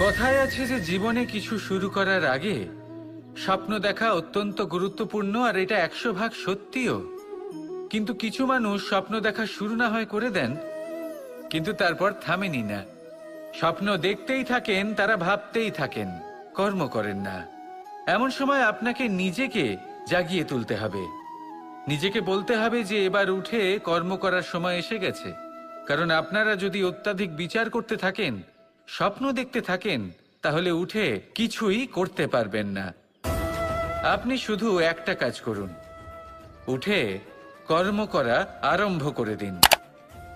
কথায় আছে যে জীবনে কিছু শুরু করার আগে স্বপ্ন দেখা অত্যন্ত গুরুত্বপূর্ণ, আর এটা 100% সত্যিও। কিন্তু কিছু মানুষ স্বপ্ন দেখা শুরু না হয় করে দেন, কিন্তু তারপর থামেনি না। স্বপ্ন দেখতেই থাকেন, তারা ভাবতেই থাকেন, কর্ম করেন না। এমন সময় আপনাকে নিজেকে জাগিয়ে তুলতে হবে। নিজেকে বলতে হবে যে এবার উঠে কর্ম করার সময় এসে গেছে। কারণ আপনারা যদি অত্যাধিক বিচার করতে থাকেন, স্বপ্ন দেখতে থাকেন, তাহলে উঠে কিছুই করতে পারবেন না। আপনি শুধু একটা কাজ করুন, উঠে কর্ম করা আরম্ভ করে দিন।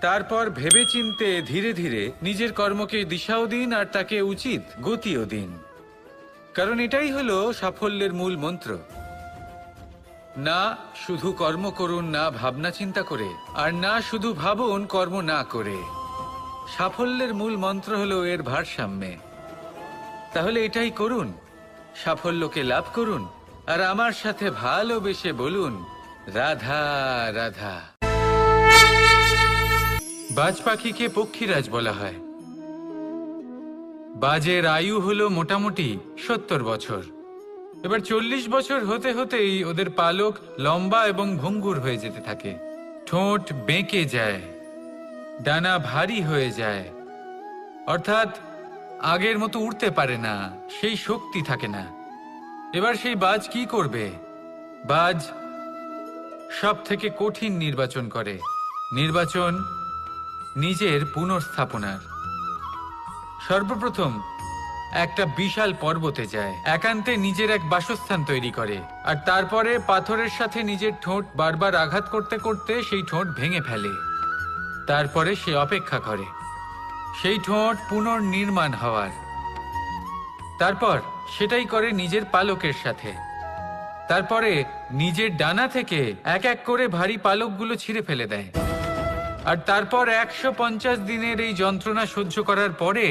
তারপর ভেবেচিন্তে ধীরে ধীরে নিজের কর্মকে দিশাও দিন, আর তাকে উচিত গতিও দিন। কারণ এটাই হলো সাফল্যের মূল মন্ত্র। না শুধু কর্ম করুন না ভাবনা চিন্তা করে, আর না শুধু ভাবুন কর্ম না করে। সাফল্যের মূল মন্ত্র হলো এর ভারসাম্যে। তাহলে এটাই করুন, সাফল্যকে লাভ করুন, আর আমার সাথে ভালোবেসে বলুন রাধা রাধা। বাজ পাখিকে পক্ষীরাজ বলা হয়। বাজের আয়ু হলো মোটামুটি 70 বছর। এবার 40 বছর হতে হতেই ওদের পালক লম্বা এবং ভঙ্গুর হয়ে যেতে থাকে। ঠোঁট বেঁকে যায়, ডানা ভারী হয়ে যায়, অর্থাৎ আগের মতো উড়তে পারে না, সেই শক্তি থাকে না। এবার সেই বাজ কি করবে? বাজ সব থেকে কঠিন নির্বাচন করে, নির্বাচন নিজের পুনর্স্থাপনার। সর্বপ্রথম একটা বিশাল পর্বতে যায়, একান্তে নিজের এক বাসস্থান তৈরি করে, আর তারপরে পাথরের সাথে নিজের ঠোঁট বারবার আঘাত করতে করতে সেই ঠোঁট ভেঙে ফেলে। তারপরে সে অপেক্ষা করে সেই ঠোঁট পুনর্নির্মাণ হওয়ার। তারপর সেটাই করে নিজের পালকের সাথে। তারপরে নিজের ডানা থেকে এক এক করে ভারী পালকগুলো ছিঁড়ে ফেলে দেয়। আর তারপর 150 দিনের এই যন্ত্রণা সহ্য করার পরে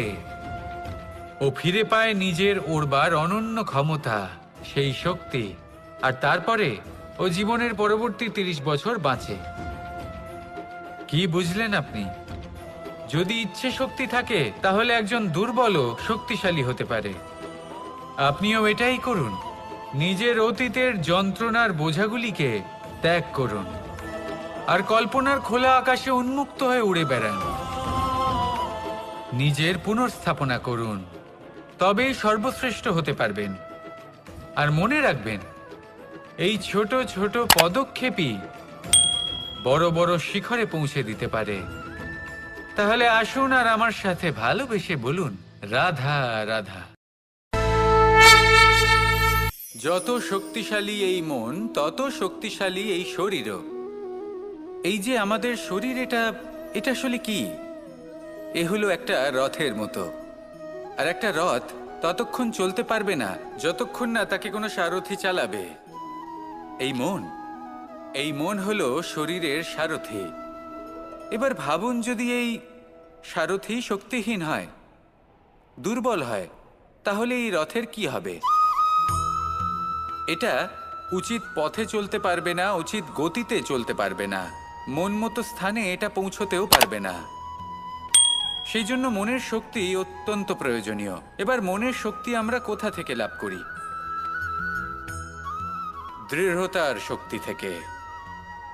ও ফিরে পায় নিজের ওড়বার অনন্য ক্ষমতা, সেই শক্তি। আর তারপরে ও জীবনের পরবর্তী 30 বছর বাঁচে। কি বুঝলেন আপনি? যদি ইচ্ছে শক্তি থাকে তাহলে একজন দুর্বলও শক্তিশালী হতে পারে। আপনিও এটাই করুন, নিজের অতীতের যন্ত্রণার বোঝাগুলিকে ত্যাগ করুন, আর কল্পনার খোলা আকাশে উন্মুক্ত হয়ে উড়ে বেড়ান। নিজের পুনর্স্থাপনা করুন, তবেই সর্বশ্রেষ্ঠ হতে পারবেন। আর মনে রাখবেন, এই ছোট ছোট পদক্ষেপই বড় বড় শিখরে পৌঁছে দিতে পারে। তাহলে আসুন আর আমার সাথে ভালোবেসে বলুন রাধা রাধা। যত শক্তিশালী এই মন, তত শক্তিশালী এই শরীরও। এই যে আমাদের শরীর, এটা আসলে কি? এ হলো একটা রথের মতো। আর একটা রথ ততক্ষণ চলতে পারবে না যতক্ষণ না তাকে কোনো সারথি চালাবে। এই মন হলো শরীরের সারথি। এবার ভাবুন, যদি এই সারথি শক্তিহীন হয়, দুর্বল হয়, তাহলে এই রথের কি হবে? এটা উচিত পথে চলতে পারবে না, উচিত গতিতে চলতে পারবে না, মন মতো স্থানে এটা পৌঁছতেও পারবে না। সেই জন্য মনের শক্তি অত্যন্ত প্রয়োজনীয়। এবার মনের শক্তি আমরা কোথা থেকে লাভ করি? দৃঢ়তার শক্তি থেকে।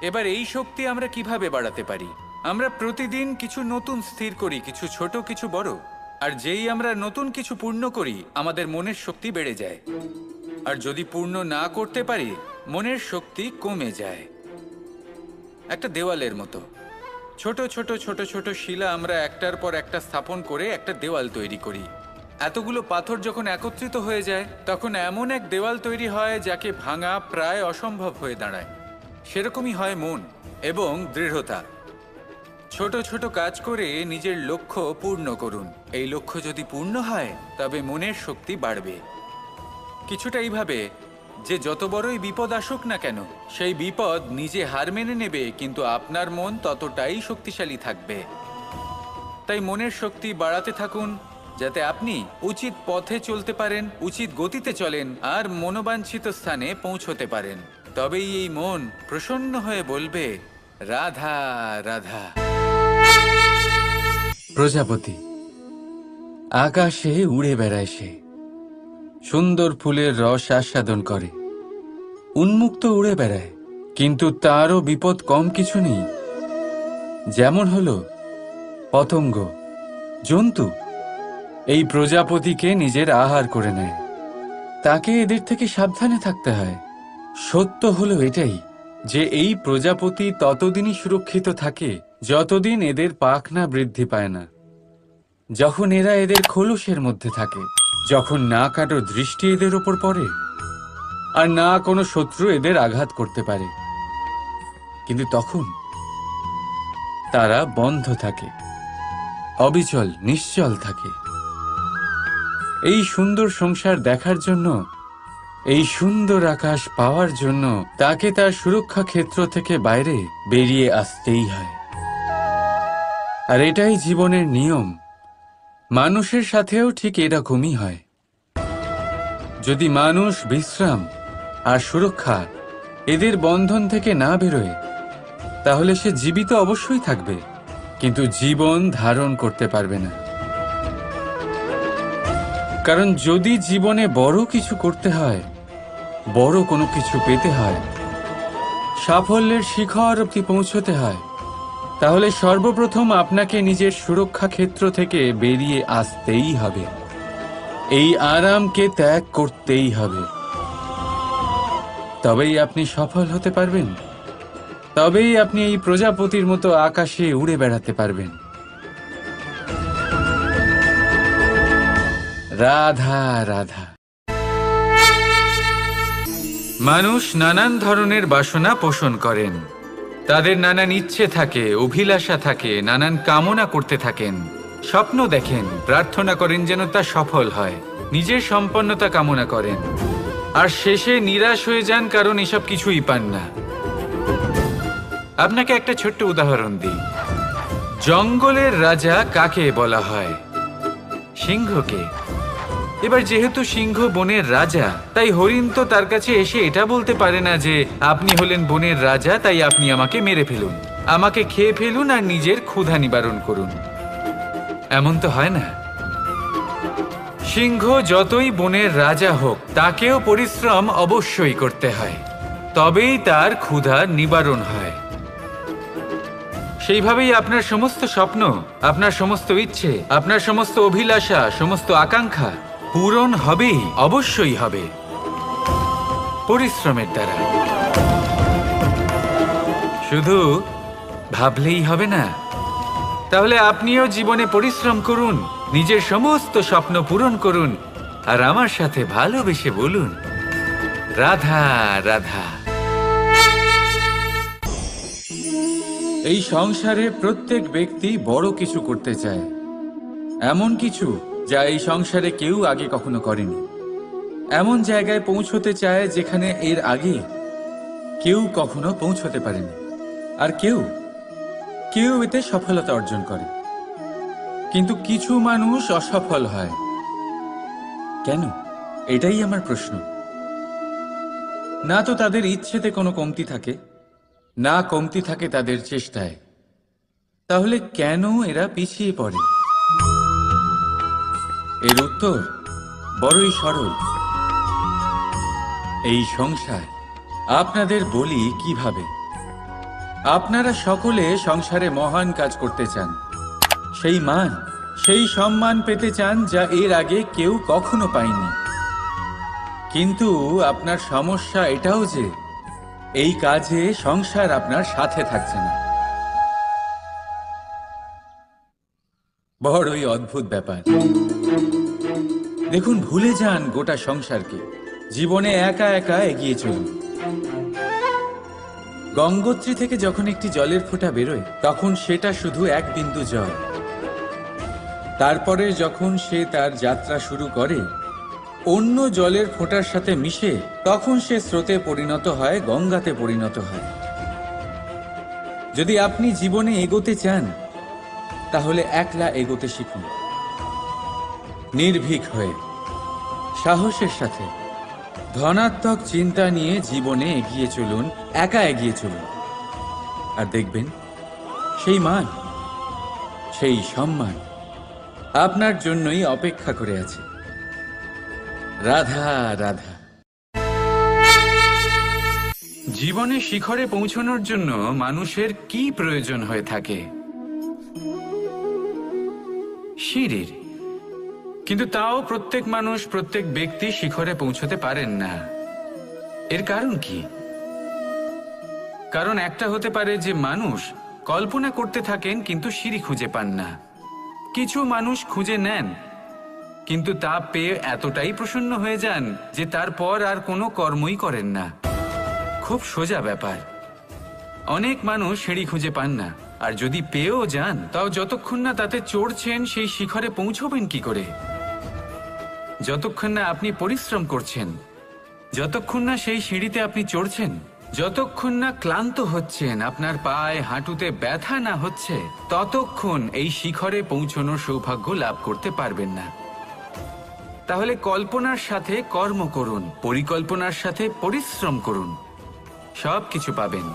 এবার এই শক্তি আমরা কিভাবে বাড়াতে পারি? আমরা প্রতিদিন কিছু নতুন স্থির করি, কিছু ছোট কিছু বড়। আর যেই আমরা নতুন কিছু পূর্ণ করি, আমাদের মনের শক্তি বেড়ে যায়। আর যদি পূর্ণ না করতে পারি, মনের শক্তি কমে যায়। একটা দেওয়ালের মতো ছোট ছোট ছোট ছোট শিলা আমরা একটার পর একটা স্থাপন করে একটা দেওয়াল তৈরি করি। এতগুলো পাথর যখন একত্রিত হয়ে যায়, তখন এমন এক দেওয়াল তৈরি হয় যাকে ভাঙা প্রায় অসম্ভব হয়ে দাঁড়ায়। সেরকমই হয় মন এবং দৃঢ়তা। ছোট ছোট কাজ করে নিজের লক্ষ্য পূর্ণ করুন। এই লক্ষ্য যদি পূর্ণ হয়, তবে মনের শক্তি বাড়বে। কিছুটা এইভাবে যে যত বড়ই বিপদ আসুক না কেন, সেই বিপদ নিজে হার মেনে নেবে, কিন্তু আপনার মন ততটাই শক্তিশালী থাকবে। তাই মনের শক্তি বাড়াতে থাকুন, যাতে আপনি উচিত পথে চলতে পারেন, উচিত গতিতে চলেন, আর মনোবাঞ্ছিত স্থানে পৌঁছতে পারেন। তবেই এই মন প্রসন্ন হয়ে বলবে রাধা রাধা। প্রজাপতি, আকাশে উড়ে বেড়ায় সে, সুন্দর ফুলের রস আস্বাদন করে, উন্মুক্ত উড়ে বেড়ায়, কিন্তু তারও বিপদ কম কিছু নেই। যেমন হলো পতঙ্গ, জন্তু এই প্রজাপতিকে নিজের আহার করে নেয়। তাকে এদের থেকে সাবধানে থাকতে হয়। সত্য হলো এটাই যে এই প্রজাপতি ততদিনই সুরক্ষিত থাকে যতদিন এদের পাখনা বৃদ্ধি পায় না। যখন এরা এদের খোলসের মধ্যে থাকে, যখন না কারো দৃষ্টি এদের ওপর পড়ে আর না কোনো শত্রু এদের আঘাত করতে পারে, কিন্তু তখন তারা বন্ধ থাকে, অবিচল নিশ্চল থাকে। এই সুন্দর সংসার দেখার জন্য, এই সুন্দর আকাশ পাওয়ার জন্য তাকে তার সুরক্ষা ক্ষেত্র থেকে বাইরে বেরিয়ে আসতেই হয়। আর এটাই জীবনের নিয়ম। মানুষের সাথেও ঠিক এরকমই হয়। যদি মানুষ বিশ্রাম আর সুরক্ষা এদের বন্ধন থেকে না বেরোয়, তাহলে সে জীবিত অবশ্যই থাকবে, কিন্তু জীবন ধারণ করতে পারবে না। কারণ যদি জীবনে বড় কিছু করতে হয়, বড় কোনো কিছু পেতে হয়, সাফল্যের শিখর অবধি পৌঁছতে হয়, তাহলে সর্বপ্রথম আপনাকে নিজের সুরক্ষা ক্ষেত্র থেকে বেরিয়ে আসতেই হবে। এই আরামকে ত্যাগ করতেই হবে। তবেই আপনি সফল হতে পারবেন, তবেই আপনি এই প্রজাপতির মতো আকাশে উড়ে বেড়াতে পারবেন। রাধা রাধা। মানুষ নানান ধরনের বাসনা পোষণ করেন। তাদের নানান ইচ্ছে থাকে, অভিলাষা থাকে, নানান কামনা করতে থাকেন, স্বপ্ন দেখেন, প্রার্থনা করেন যেন তা সফল হয়, নিজের সম্পন্নতা কামনা করেন, আর শেষে নিরাশ হয়ে যান কারণ এসব কিছুই পান না। আপনাকে একটা ছোট্ট উদাহরণ দিই। জঙ্গলের রাজা কাকে বলা হয়? সিংহকে। এবার যেহেতু সিংহ বনের রাজা, তাই হরিণ তো তার কাছে এসে এটা বলতে পারে না যে আপনি হলেন বনের রাজা, তাই আপনি আমাকে মেরে ফেলুন, আমাকে খেয়ে ফেলুন আর নিজের ক্ষুধা নিবারণ করুন। এমন তো হয় না। সিংহ যতই বনের রাজা হোক, তাকেও পরিশ্রম অবশ্যই করতে হয়, তবেই তার ক্ষুধা নিবারণ হয়। সেইভাবেই আপনার সমস্ত স্বপ্ন, আপনার সমস্ত ইচ্ছে, আপনার সমস্ত অভিলাষা, সমস্ত আকাঙ্ক্ষা পূরণ হবেই, অবশ্যই হবে, পরিশ্রমের দ্বারা। শুধু ভাবলেই হবে না। তাহলে আপনিও জীবনে পরিশ্রম করুন, নিজের সমস্ত স্বপ্ন পূরণ করুন, আর আমার সাথে ভালোবেসে বলুন রাধা রাধা। এই সংসারে প্রত্যেক ব্যক্তি বড় কিছু করতে চায়, এমন কিছু যা এই সংসারে কেউ আগে কখনো করেনি। এমন জায়গায় পৌঁছতে চায় যেখানে এর আগে কেউ কখনো পৌঁছতে পারেনি। আর কেউ এতে সফলতা অর্জন করে, কিন্তু কিছু মানুষ অসফল হয়। কেন? এটাই আমার প্রশ্ন। না তো তাদের ইচ্ছেতে কোনো কমতি থাকে, না কমতি থাকে তাদের চেষ্টায়। তাহলে কেন এরা পিছিয়ে পড়ে? এর উত্তর বড়ই সরল। এই সংসার। আপনাদের বলি কিভাবে। আপনারা সকলে সংসারে মহান কাজ করতে চান, সেই মান, সেই সম্মান পেতে চান যা এর আগে কেউ কখনো পায়নি। কিন্তু আপনার সমস্যা এটাও যে এই কাজে সংসার আপনার সাথে থাকছে না। বড়ই অদ্ভুত ব্যাপার। দেখুন, ভুলে যান গোটা সংসারকে, জীবনে একা একা এগিয়ে চলুন। গঙ্গোত্রী থেকে যখন একটি জলের ফোঁটা বেরোয়, তখন সেটা শুধু এক বিন্দু জল। তারপরে যখন সে তার যাত্রা শুরু করে, অন্য জলের ফোঁটার সাথে মিশে, তখন সে স্রোতে পরিণত হয়, গঙ্গাতে পরিণত হয়। যদি আপনি জীবনে এগোতে চান, তাহলে একলা এগোতে শিখুন, নির্ভীক হয়ে, সাহসের সাথে, ধনাত্মক চিন্তা নিয়ে জীবনে এগিয়ে চলুন, একা এগিয়ে চলুন। আর দেখবেন সেই মান, সেই সম্মান, আপনার জন্যই অপেক্ষা করে আছে। রাধা রাধা। জীবনে শিখরে পৌঁছানোর জন্য মানুষের কি প্রয়োজন হয়ে থাকে? সিঁড়ির। কিন্তু তাও প্রত্যেক মানুষ, প্রত্যেক ব্যক্তি শিখরে পৌঁছতে পারেন না। এর কারণ কি? কারণ একটা হতে পারে যে মানুষ কল্পনা করতে থাকেন কিন্তু সিঁড়ি খুঁজে পান না। কিছু মানুষ খুঁজে নেন কিন্তু তা পেয়ে এতটাই প্রসন্ন হয়ে যান যে তারপর আর কোনো কর্মই করেন না। খুব সোজা ব্যাপার। অনেক মানুষ সিঁড়ি খুঁজে পান না, আর যদি পেয়েও যান তাও যতক্ষণ না তাতে চড়ছেন সেই শিখরে পৌঁছবেন কি করে? যতক্ষণ না আপনি পরিশ্রম করছেন, যতক্ষণ না সেই সিঁড়িতে আপনি চড়ছেন, যতক্ষণ না ক্লান্ত হচ্ছেন, আপনার পায়ে হাঁটুতে ব্যথা না হচ্ছে, ততক্ষণ এই শিখরে পৌঁছানোর সৌভাগ্য লাভ করতে পারবেন না। তাহলে কল্পনার সাথে কর্ম করুন, পরিকল্পনার সাথে পরিশ্রম করুন, সব কিছু পাবেন।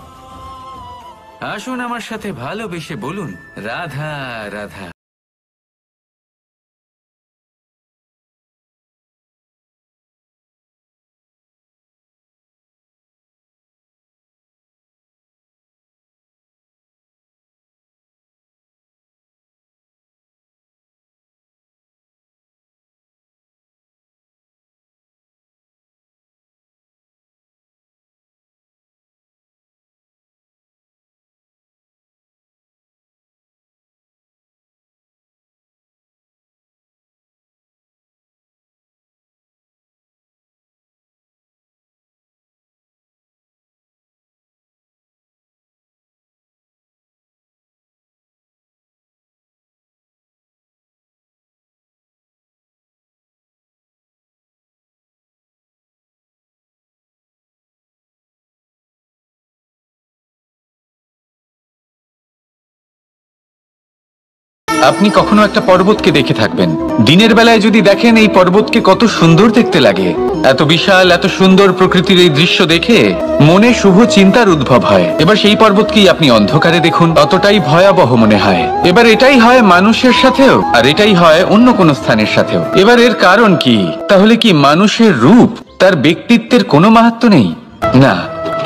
আসুন আমার সাথে ভালোবেসে বলুন রাধা রাধা। আপনি কখনো একটা পর্বতকে দেখে থাকবেন। দিনের বেলায় যদি দেখেন এই পর্বতকে কত সুন্দর দেখতে লাগে, এত বিশাল, এত সুন্দর প্রকৃতির এই দৃশ্য দেখে মনে শুভ চিন্তার উদ্ভব হয়। এবার সেই পর্বতকেই আপনি অন্ধকারে দেখুন, ততটাই ভয়াবহ মনে হয়। এবার এটাই হয় মানুষের সাথেও, আর এটাই হয় অন্য কোনো স্থানের সাথেও। এবার এর কারণ কি? তাহলে কি মানুষের রূপ, তার ব্যক্তিত্বের কোনো মাহাত্ম্য নেই? না,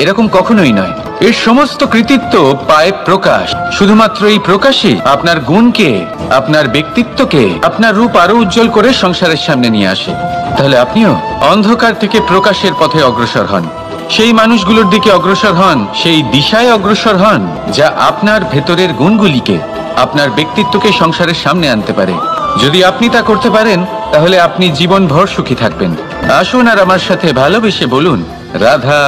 এরকম কখনোই নয়। এর সমস্ত কৃতিত্ব পায় প্রকাশ। শুধুমাত্র এই প্রকাশই আপনার গুণকে, আপনার ব্যক্তিত্বকে, আপনার রূপ আরো উজ্জ্বল করে সংসারের সামনে নিয়ে আসে। তাহলে আপনিও অন্ধকার থেকে প্রকাশের পথে অগ্রসর হন, সেই মানুষগুলোর দিকে অগ্রসর হন, সেই দিশায় অগ্রসর হন যা আপনার ভেতরের গুণগুলিকে, আপনার ব্যক্তিত্বকে সংসারের সামনে আনতে পারে। যদি আপনি তা করতে পারেন তাহলে আপনি জীবনভর সুখী থাকবেন। আসুন আর আমার সাথে ভালোবেসে বলুন রাধা।